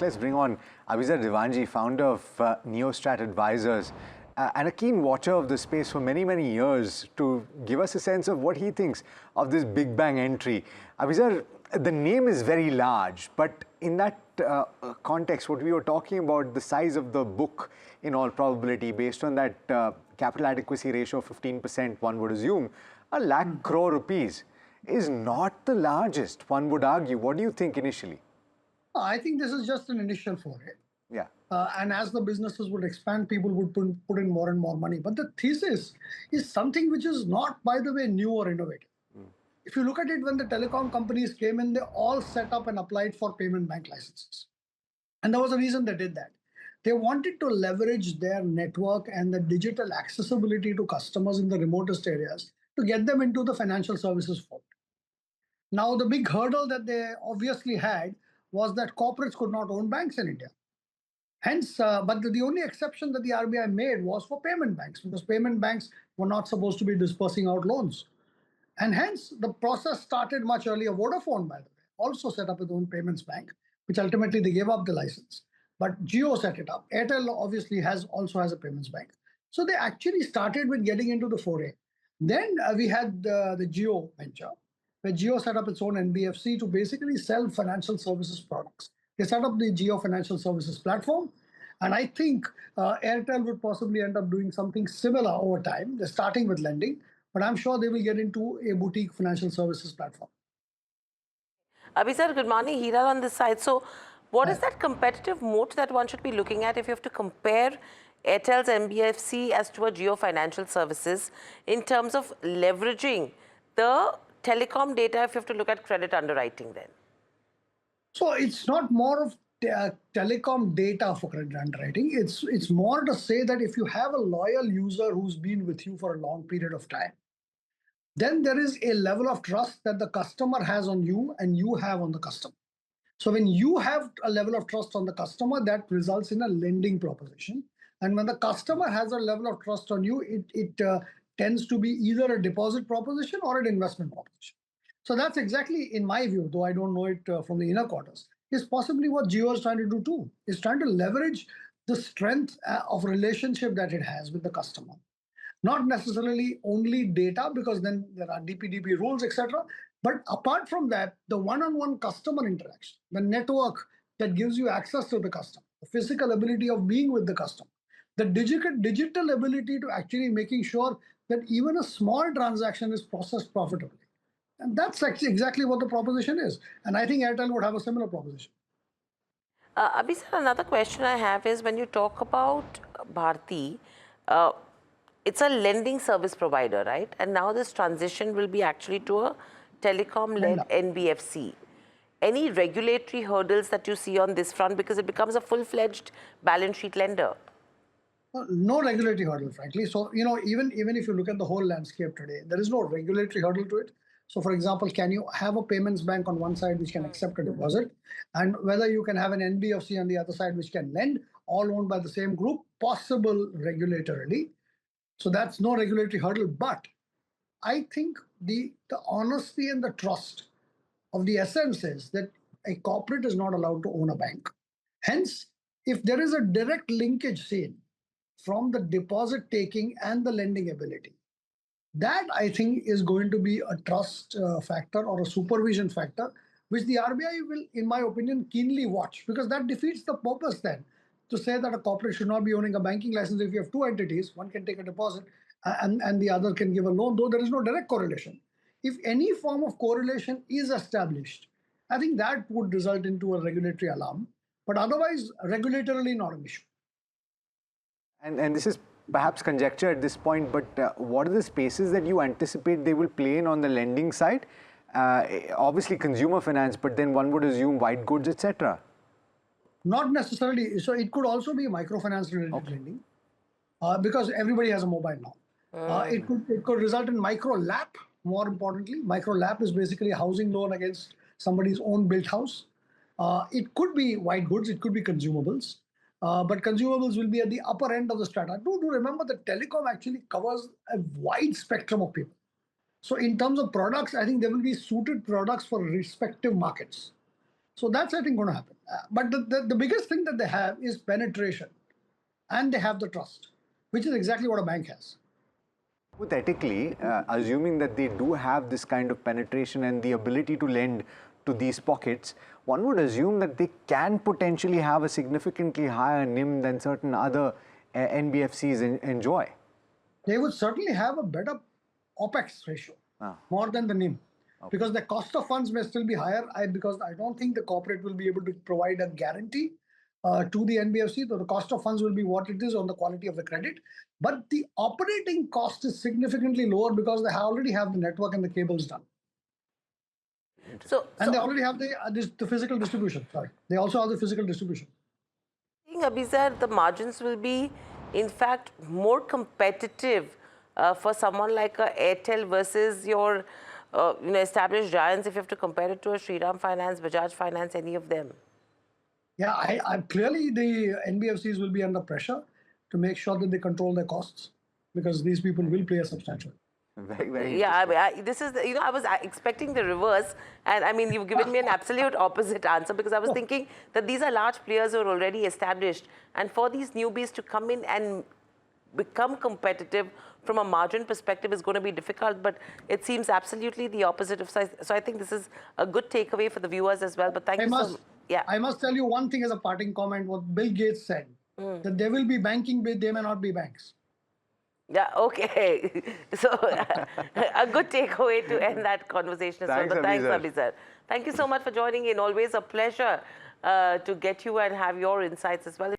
Let's bring on Abizer Diwanji, founder of Neostrat Advisors, and a keen watcher of the space for many, many years, to give us a sense of what he thinks of this Big Bang entry. Abizer, the name is very large, but in that context, what we were talking about, the size of the book in all probability, based on that capital adequacy ratio of 15%, one would assume, a lakh crore rupees is not the largest, one would argue. What do you think initially? I think this is just an initial foray. Yeah. And as the businesses would expand, people would put in more and more money. But the thesis is something which is not, by the way, new or innovative. If you look at it, when the telecom companies came in, they all set up and applied for payment bank licenses. And there was a reason they did that. They wanted to leverage their network and the digital accessibility to customers in the remotest areas to get them into the financial services fold. Now, the big hurdle that they obviously had was that corporates could not own banks in India. Hence, but the only exception that the RBI made was for payment banks, because payment banks were not supposed to be dispersing out loans. And hence, the process started much earlier. Vodafone, by the way, also set up its own payments bank, which ultimately they gave up the license. But Jio set it up. Airtel obviously also has a payments bank. So they actually started with getting into the foray. Then we had the Jio venture, where Jio set up its own NBFC to basically sell financial services products. They set up the Jio Financial Services platform, and I think Airtel would possibly end up doing something similar over time. They're starting with lending, but I'm sure they will get into a boutique financial services platform. Abizer, good morning. Hira on this side. So what is that competitive moat that one should be looking at if you have to compare Airtel's NBFC as to a Jio Financial Services in terms of leveraging the telecom data if you have to look at credit underwriting then? So it's not more of telecom data for credit underwriting. It's more to say that if you have a loyal user who's been with you for a long period of time, then there is a level of trust that the customer has on you and you have on the customer. So when you have a level of trust on the customer, that results in a lending proposition. And when the customer has a level of trust on you, it tends to be either a deposit proposition or an investment proposition. So that's exactly, in my view, though I don't know it from the inner quarters, is possibly what Jio is trying to do too. Is trying to leverage the strength of relationship that it has with the customer. Not necessarily only data, because then there are DPDP rules, etc. But apart from that, the one-on-one customer interaction, the network that gives you access to the customer, the physical ability of being with the customer, the digital ability to actually making sure that even a small transaction is processed profitably. And that's actually exactly what the proposition is. And I think Airtel would have a similar proposition. Abizer, another question I have is when you talk about Bharti, it's a lending service provider, right? And now this transition will be actually to a telecom-led NBFC. Any regulatory hurdles that you see on this front, because it becomes a full-fledged balance sheet lender? No regulatory hurdle, frankly. So, even if you look at the whole landscape today, there is no regulatory hurdle to it. So, for example, can you have a payments bank on one side which can accept a deposit, and whether you can have an NBFC on the other side which can lend, all owned by the same group, possible regulatorily. So that's no regulatory hurdle. But I think the honesty and the trust of the essence is that a corporate is not allowed to own a bank. Hence, if there is a direct linkage seen from the deposit taking and the lending ability, that I think is going to be a trust factor or a supervision factor, which the RBI will, in my opinion, keenly watch, because that defeats the purpose then to say that a corporate should not be owning a banking license. If you have two entities, one can take a deposit and the other can give a loan, though there is no direct correlation. If any form of correlation is established, I think that would result into a regulatory alarm. But otherwise, regulatorily not an issue. And this is perhaps conjecture at this point, but what are the spaces that you anticipate they will play in on the lending side? Obviously consumer finance, but then one would assume white goods, etc. Not necessarily. So it could also be microfinance related lending, because everybody has a mobile now. It could result in micro LAP. More importantly, micro LAP is basically a housing loan against somebody's own built house. It could be white goods. It could be consumables. But consumables will be at the upper end of the strata. Do remember that telecom actually covers a wide spectrum of people. So in terms of products, I think there will be suited products for respective markets. So that's, I think, going to happen. But the biggest thing that they have is penetration. And they have the trust, which is exactly what a bank has. Hypothetically, assuming that they do have this kind of penetration and the ability to lend to these pockets, one would assume that they can potentially have a significantly higher NIM than certain other NBFCs enjoy. They would certainly have a better OPEX ratio, more than the NIM. Okay. Because the cost of funds may still be higher, because I don't think the corporate will be able to provide a guarantee to the NBFC. So the cost of funds will be what it is on the quality of the credit. But the operating cost is significantly lower because they already have the network and the cables done. And they already have the physical distribution. Sorry, they also have the physical distribution. I think, Abizer, the margins will be, in fact, more competitive for someone like a Airtel versus your established giants, if you have to compare it to a Shriram Finance, Bajaj Finance, any of them. Yeah, I clearly the NBFCs will be under pressure to make sure that they control their costs, because these people will play a substantial. Very, very this is, I was expecting the reverse. And I mean, you've given me an absolute opposite answer, because I was thinking that these are large players who are already established. And for these newbies to come in and become competitive from a margin perspective is going to be difficult. But it seems absolutely the opposite of size. So I think this is a good takeaway for the viewers as well. But thank you so much. Yeah. I must tell you one thing as a parting comment, what Bill Gates said, that there will be banking, but they may not be banks. Yeah, okay. So a good takeaway to end that conversation as well. But thanks, Abizer. Thank you so much for joining in. Always a pleasure to get you and have your insights as well.